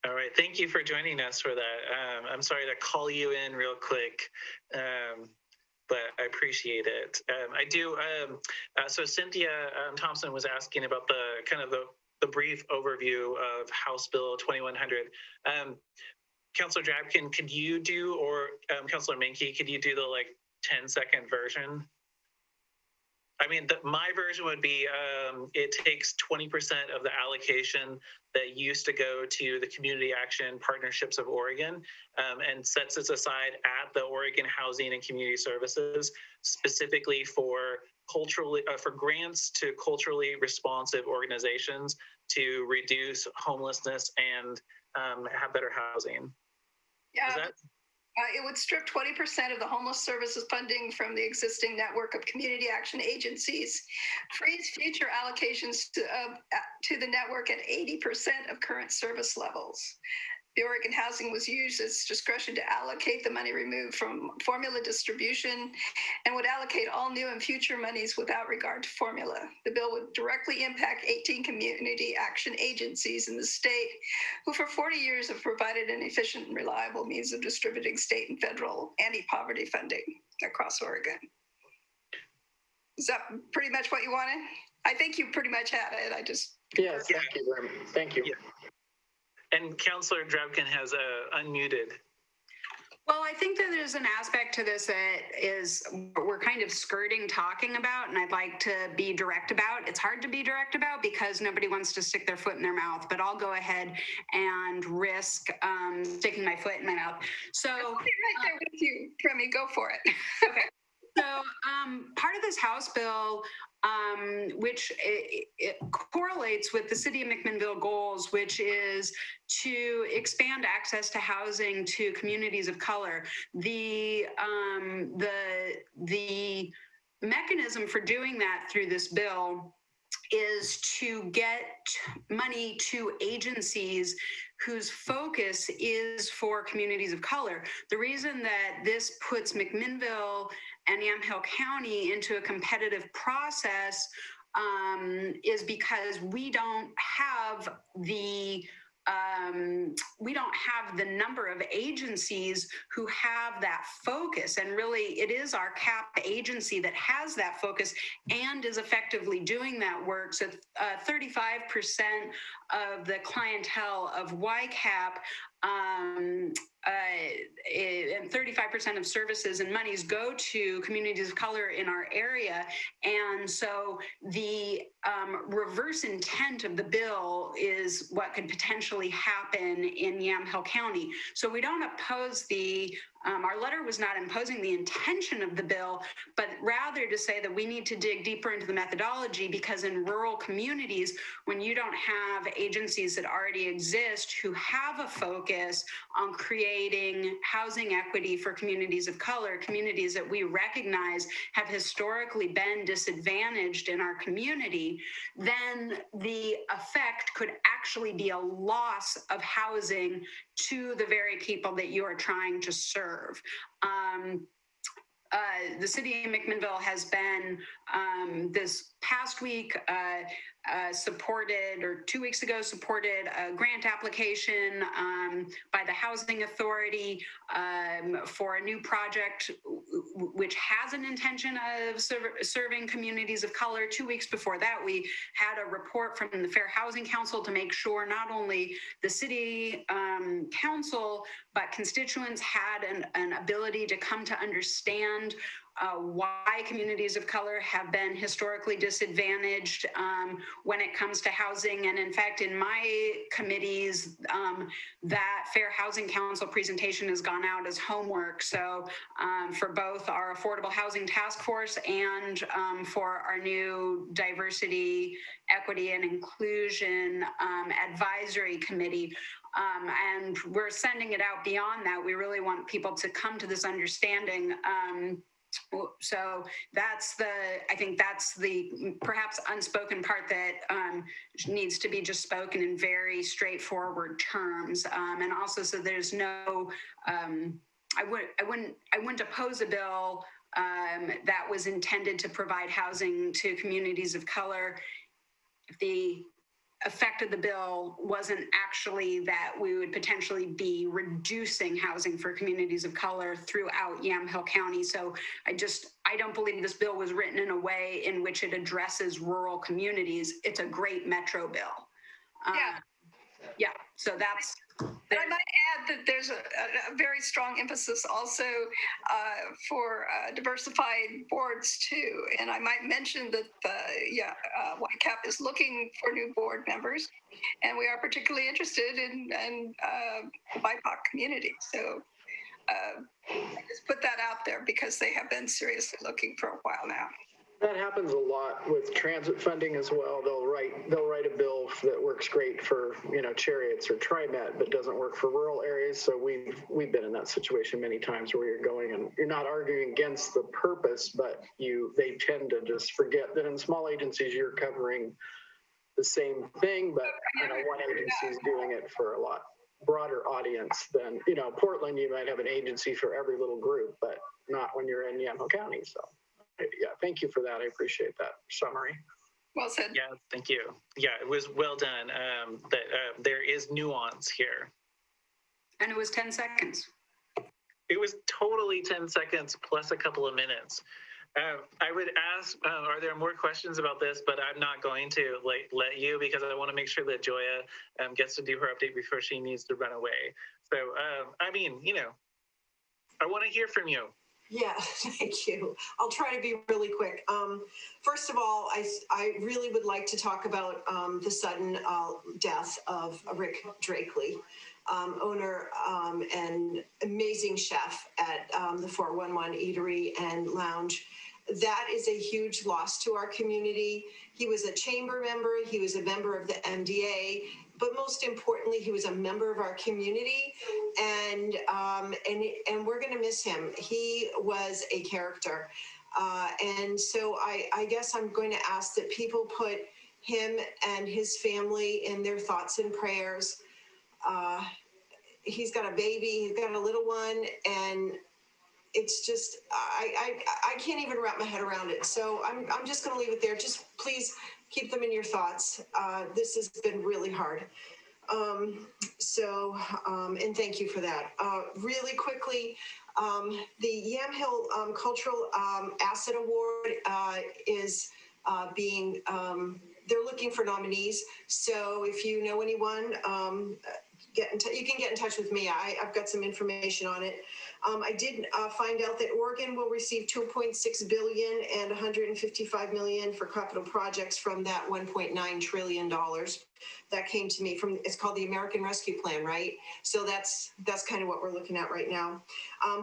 All right, thank you for joining us for that. I'm sorry to call you in real quick, but I appreciate it. I do. So Cynthia Thompson was asking about the brief overview of House Bill 2100. Councilor Drabkin, could you do, or Councilor Menke, could you do the 10-second version I mean, my version would be it takes 20% of the allocation that used to go to the Community Action Partnerships of Oregon and sets it aside at the Oregon Housing and Community Services, specifically for grants to culturally responsive organizations to reduce homelessness and have better housing. Yeah. It would strip 20% of the homeless services funding from the existing network of community action agencies, freeze future allocations to the network at 80% of current service levels. The Oregon Housing was used its discretion to allocate the money removed from formula distribution and would allocate all new and future monies without regard to formula. The bill would directly impact 18 community action agencies in the state who for 40 years have provided an efficient and reliable means of distributing state and federal anti-poverty funding across Oregon. Is that pretty much what you wanted? I think you pretty much had it. Yes, thank you very much. Thank you. Yeah. And Councillor Drabkin has unmuted. Well, I think that there's an aspect to this that is we're kind of skirting talking about, and I'd like to be direct about. It's hard to be direct about because nobody wants to stick their foot in their mouth, but I'll go ahead and risk sticking my foot in my mouth. So I'll be right there with you, Remy. Go for it. Okay. So part of this House bill, which it correlates with the City of McMinnville goals, which is to expand access to housing to communities of color. The mechanism for doing that through this bill is to get money to agencies whose focus is for communities of color. The reason that this puts McMinnville and Yamhill County into a competitive process is because we don't have the number of agencies who have that focus. And really, it is our CAP agency that has that focus and is effectively doing that work. So 35% of the clientele of YCAP and 35% of services and monies go to communities of color in our area. And so the reverse intent of the bill is what could potentially happen in Yamhill County. So we don't oppose our letter was not imposing the intention of the bill, but rather to say that we need to dig deeper into the methodology, because in rural communities, when you don't have agencies that already exist who have a focus on creating housing equity for communities of color, communities that we recognize have historically been disadvantaged in our community, then the effect could actually be a loss of housing to the very people that you are trying to serve. The city of McMinnville has been this past week supported, or 2 weeks ago, supported a grant application by the Housing Authority for a new project which has an intention of serving communities of color. 2 weeks before that, we had a report from the Fair Housing Council to make sure not only the city council, but constituents had an ability to come to understand why communities of color have been historically disadvantaged when it comes to housing. And in fact, in my committees, that Fair Housing Council presentation has gone out as homework. So for both our Affordable Housing Task Force and for our new Diversity, Equity, and Inclusion Advisory Committee. And we're sending it out beyond that. We really want people to come to this understanding. So I think that's the perhaps unspoken part that needs to be just spoken in very straightforward terms. And also, so there's no, I wouldn't oppose a bill that was intended to provide housing to communities of color if the effect of the bill wasn't actually that we would potentially be reducing housing for communities of color throughout Yamhill County. So I don't believe this bill was written in a way in which it addresses rural communities. It's a great metro bill. Yeah, so that's. And I might add that there's a very strong emphasis also for diversified boards too. And I might mention that YCAP is looking for new board members, and we are particularly interested in the BIPOC community. So just put that out there because they have been seriously looking for a while now. That happens a lot with transit funding as well. They'll write a bill that works great for, Chariots or TriMet, but doesn't work for rural areas. So we've been in that situation many times where you're going and you're not arguing against the purpose, but they tend to just forget that in small agencies you're covering the same thing, but one agency is doing it for a lot broader audience than, Portland, you might have an agency for every little group, but not when you're in Yamhill County. So. Yeah, thank you for that. I appreciate that summary. Well said. Yeah, thank you. Yeah, it was well done. There is nuance here. And it was 10 seconds. It was totally 10 seconds plus a couple of minutes. I would ask, are there more questions about this? But I'm not going to let you because I want to make sure that Joya gets to do her update before she needs to run away. So, I want to hear from you. Yeah, thank you. I'll try to be really quick. First of all, I really would like to talk about the sudden death of Rick Drakely, owner and amazing chef at the 411 Eatery and Lounge. That is a huge loss to our community. He was a chamber member. He was a member of the MDA. But most importantly, he was a member of our community, and we're going to miss him. He was a character, and so I guess I'm going to ask that people put him and his family in their thoughts and prayers. He's got a baby, he's got a little one, and it's just I can't even wrap my head around it. So I'm just going to leave it there. Just please keep them in your thoughts. This has been really hard. And thank you for that. Really quickly, the Yamhill Cultural Asset Award is being, they're looking for nominees. So if you know anyone, you can get in touch with me. I've got some information on it. I did find out that Oregon will receive $2.6 billion and $155 million for capital projects from that $1.9 trillion. That came to me from, it's called the American Rescue Plan, right? So that's kind of what we're looking at right now.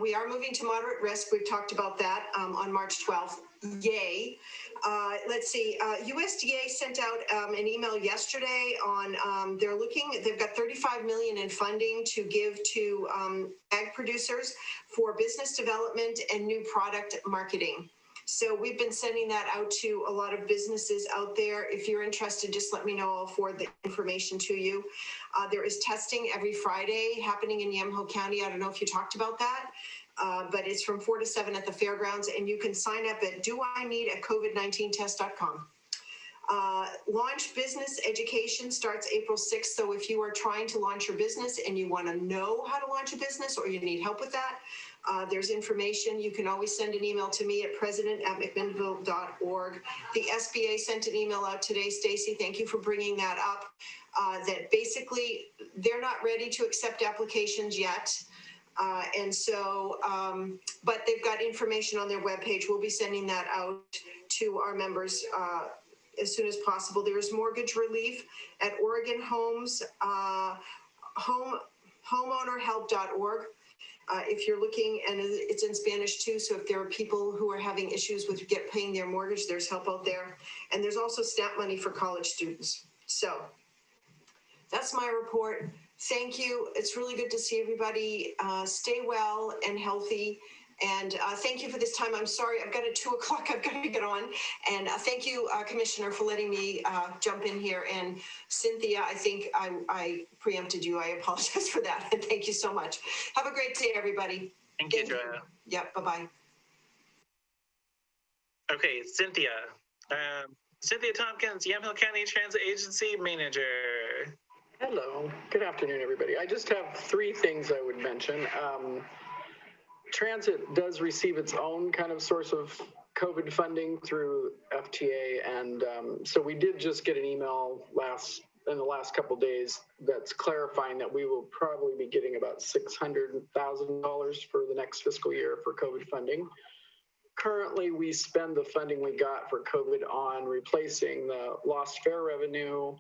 We are moving to moderate risk. We've talked about that on March 12th. Yay. Let's see, USDA sent out an email yesterday on, they've got $35 million in funding to give to ag producers for business development and new product marketing. So we've been sending that out to a lot of businesses out there. If you're interested, just let me know. I'll forward the information to you. There is testing every Friday happening in Yamhill County. I don't know if you talked about that. But it's from 4 to 7 at the fairgrounds, and you can sign up at doineedacovid19test.com. Launch business education starts April 6th. So if you are trying to launch your business and you want to know how to launch a business or you need help with that, there's information. You can always send an email to me at president@mcminnville.org. The SBA sent an email out today. Stacey, thank you for bringing that up, that basically they're not ready to accept applications yet. But they've got information on their webpage. We'll be sending that out to our members as soon as possible. There's mortgage relief at Oregon Homes, homeownerhelp.org. If you're looking, and it's in Spanish too, so if there are people who are having issues with paying their mortgage, there's help out there. And there's also SNAP money for college students. So that's my report. Thank you. It's really good to see everybody. Stay well and healthy. And thank you for this time. I'm sorry, I've got at 2 o'clock, I've got to get on. And thank you, Commissioner, for letting me jump in here. And Cynthia, I think I preempted you. I apologize for that. And thank you so much. Have a great day, everybody. Thank you, Joya. Yep, bye-bye. Okay, Cynthia. Cynthia Tompkins, Yamhill County Transit Agency Manager. Hello. Good afternoon, everybody. I just have 3 things I would mention. Transit does receive its own kind of source of COVID funding through FTA. And so we did just get an email in the last couple of days that's clarifying that we will probably be getting about $600,000 for the next fiscal year for COVID funding. Currently, we spend the funding we got for COVID on replacing the lost fare revenue.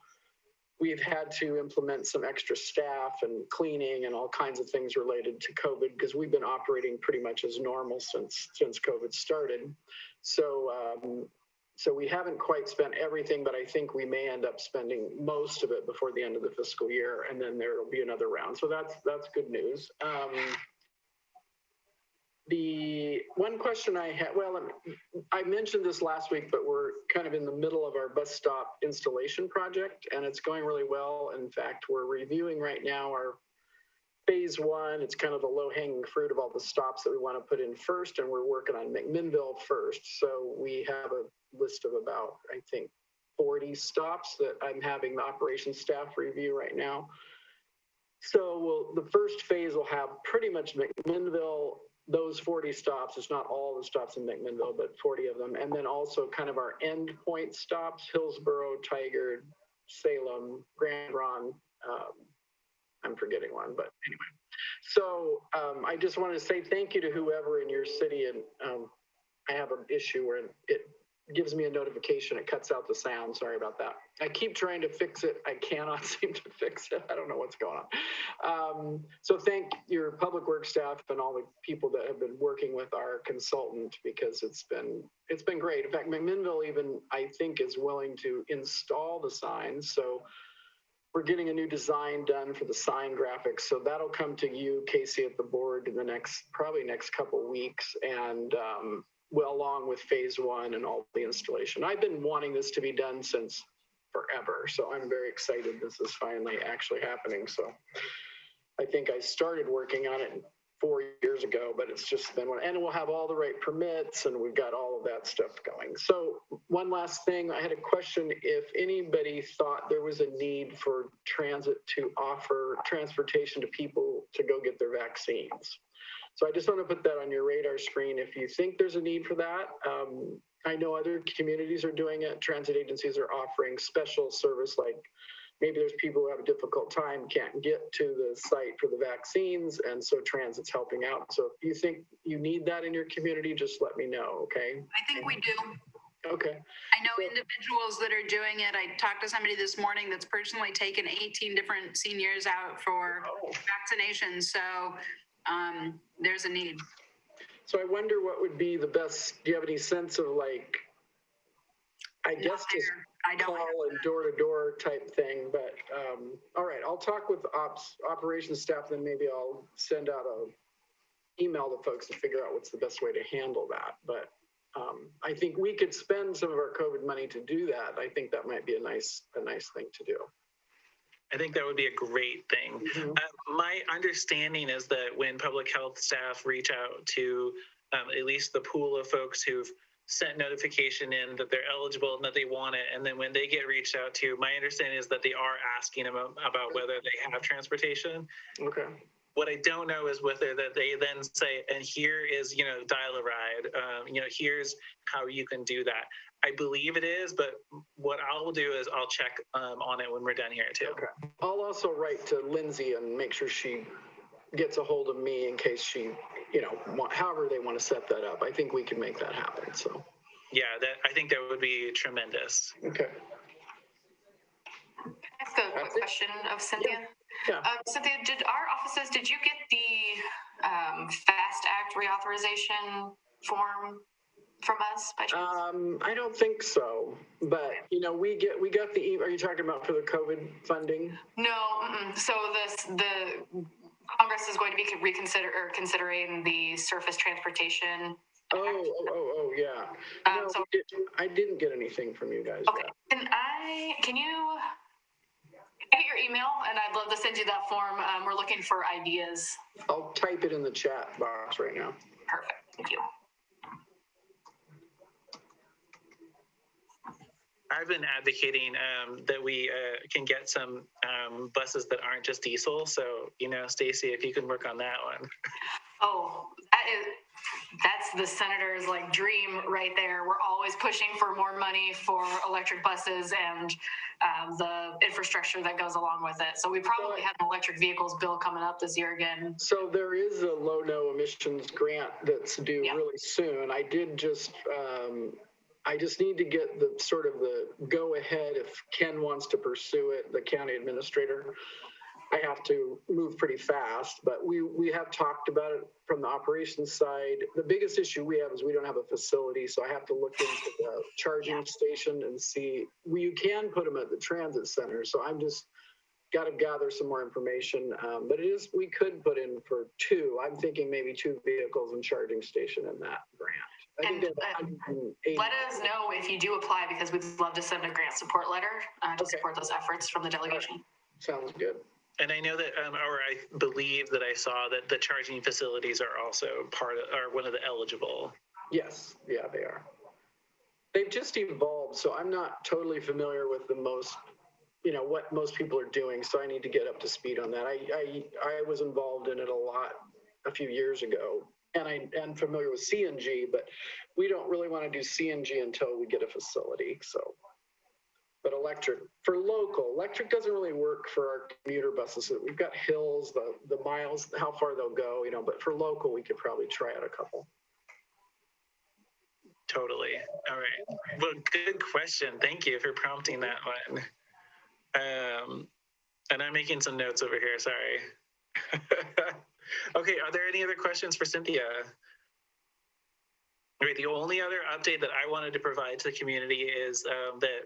We've had to implement some extra staff and cleaning and all kinds of things related to COVID because we've been operating pretty much as normal since COVID started. So we haven't quite spent everything, but I think we may end up spending most of it before the end of the fiscal year, and then there will be another round. So that's good news. The one question I had, well, I mentioned this last week, but we're kind of in the middle of our bus stop installation project, and it's going really well. In fact, we're reviewing right now our phase one. It's kind of the low-hanging fruit of all the stops that we want to put in first, and we're working on McMinnville first. So we have a list of about, I think, 40 stops that I'm having the operations staff review right now. So the first phase will have pretty much McMinnville, those 40 stops. It's not all the stops in McMinnville, but 40 of them. And then also kind of our end point stops, Hillsborough, Tigard, Salem, Grand Ron. I'm forgetting one, but anyway. So I just wanted to say thank you to whoever in your city. And I have an issue where it gives me a notification. It cuts out the sound. Sorry about that. I keep trying to fix it. I cannot seem to fix it. I don't know what's going on. So thank your public works staff and all the people that have been working with our consultant, because it's been great. In fact, McMinnville even, I think, is willing to install the signs. So we're getting a new design done for the sign graphics. So that'll come to you, Casey, at the board in the probably next couple of weeks. And well, along with phase one and all the installation. I've been wanting this to be done since forever. So I'm very excited this is finally actually happening. So I think I started working on it 4 years ago, but it's just been one, and we'll have all the right permits and we've got all of that stuff going. So one last thing, I had a question if anybody thought there was a need for transit to offer transportation to people to go get their vaccines. So I just want to put that on your radar screen if you think there's a need for that. I know other communities are doing it. Transit agencies are offering special service, like maybe there's people who have a difficult time, can't get to the site for the vaccines, and so transit's helping out. So if you think you need that in your community, just let me know, okay? I think we do. Okay. I know individuals that are doing it. I talked to somebody this morning that's personally taken 18 different seniors out for vaccinations. So there's a need. So I wonder what would be the best, do you have any sense of like, I guess just call and door-to-door type thing, but all right, I'll talk with operations staff, then maybe I'll send out an email to folks to figure out what's the best way to handle that. But I think we could spend some of our COVID money to do that. I think that might be a nice thing to do. I think that would be a great thing. Mm-hmm. My understanding is that when public health staff reach out to at least the pool of folks who've sent notification in that they're eligible and that they want it, and then when they get reached out to, my understanding is that they are asking about whether they have transportation. Okay. What I don't know is whether that they then say, and here is, dial a ride, here's how you can do that. I believe it is, but what I'll do is I'll check on it when we're done here too. Okay. I'll also write to Lindsay and make sure she gets a hold of me in case she, however they want to set that up. I think we can make that happen. So. Yeah, I think that would be tremendous. Okay. Can I ask a quick question of Cynthia? Yeah. Cynthia, did you get the FAST Act reauthorization form from us by chance? I don't think so, but we got the. Are you talking about for the COVID funding? No. So the Congress is going to be considering the surface transportation. Oh yeah. No, so I didn't get anything from you guys. Okay. Can you get your email, and I'd love to send you that form. We're looking for ideas. I'll type it in the chat box right now. Perfect. Thank you. I've been advocating that we can get some buses that aren't just diesel. So, Stacey, if you can work on that one. Oh, that's the senator's dream right there. We're always always pushing for more money for electric buses and the infrastructure that goes along with it. So we probably have an electric vehicles bill coming up this year again. So there is a low no emissions grant that's due really soon. I just need to get the sort of the go ahead if Ken wants to pursue it, the county administrator. I have to move pretty fast, but we have talked about it from the operations side. The biggest issue we have is we don't have a facility, so I have to look into the charging station and see. You can put them at the transit center, so I'm just got to gather some more information. But we could put in for 2. I'm thinking maybe 2 vehicles and charging station in that grant. And let us know if you do apply, because we'd love to send a grant support letter to support those efforts from the delegation. Sounds good. And I know that, or I believe that I saw that the charging facilities are also one of the eligible. Yes, yeah, they are. They've just evolved, so I'm not totally familiar with what most people are doing, so I need to get up to speed on that. I was involved in it a lot a few years ago, and I'm familiar with CNG, but we don't really want to do CNG until we get a facility, so. But electric doesn't really work for our commuter buses. We've got hills, the miles, how far they'll go, but for local, we could probably try out a couple. Totally. All right. Well, good question. Thank you for prompting that one. And I'm making some notes over here. Sorry. Okay. Are there any other questions for Cynthia? Okay, the only other update that I wanted to provide to the community is that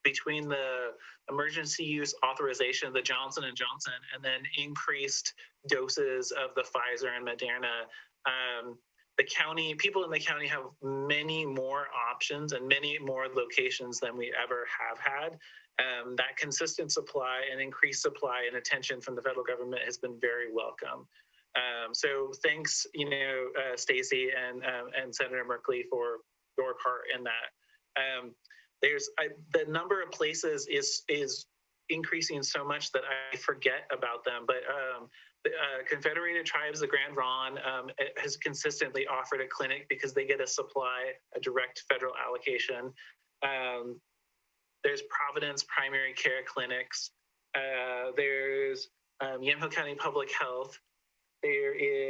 between the emergency use authorization of the Johnson & Johnson and then increased doses of the Pfizer and Moderna, people in the county have many more options and many more locations than we ever have had. That consistent supply and increased supply and attention from the federal government has been very welcome. So thanks, Stacey and Senator Merkley for your part in that. The number of places is increasing so much that I forget about them. But the Confederated Tribes, the Grand Ronde, has consistently offered a clinic because they get a direct federal allocation. There's Providence Primary Care Clinics. There's Yamhill County Public Health. There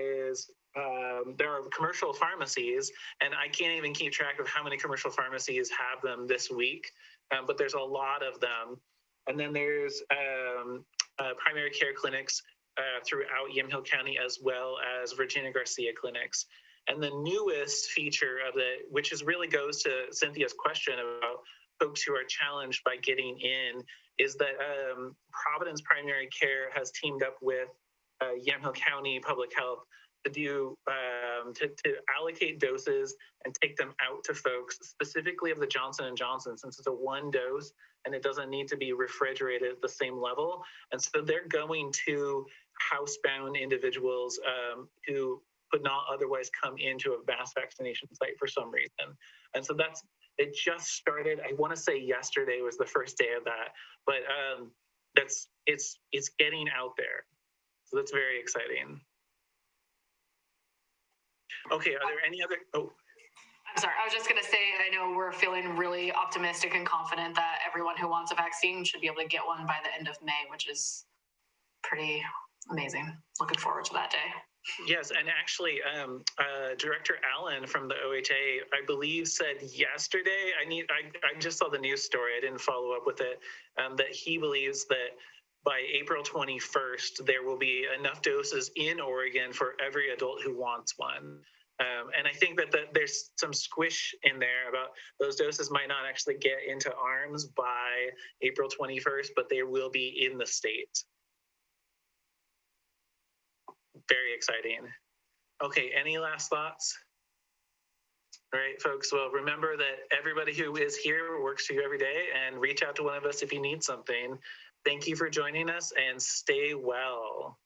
are commercial pharmacies, and I can't even keep track of how many commercial pharmacies have them this week, but there's a lot of them. And then there's primary care clinics throughout Yamhill County, as well as Virginia Garcia clinics. And the newest feature of which really goes to Cynthia's question about folks who are challenged by getting in, is that Providence Primary Care has teamed up with Yamhill County Public Health to allocate doses and take them out to folks, specifically of the Johnson & Johnson, since it's a 1 dose and it doesn't need to be refrigerated at the same level. And so they're going to housebound individuals who could not otherwise come into a mass vaccination site for some reason. And so it just started. I want to say yesterday was the first day of that, but it's getting out there. So that's very exciting. Okay, are there any other? Oh, I'm sorry. I was just going to say, I know we're feeling really optimistic and confident that everyone who wants a vaccine should be able to get one by the end of May, which is pretty amazing. Looking forward to that day. Yes, and actually, Director Allen from the OHA, I believe, said yesterday. I just saw the news story. I didn't follow up with it. That he believes that by April 21st, there will be enough doses in Oregon for every adult who wants one. And I think that there's some squish in there about those doses might not actually get into arms by April 21st, but they will be in the state. Very exciting. Okay, any last thoughts? All right, folks. Well, remember that everybody who is here works for you every day, and reach out to one of us if you need something. Thank you for joining us, and stay well.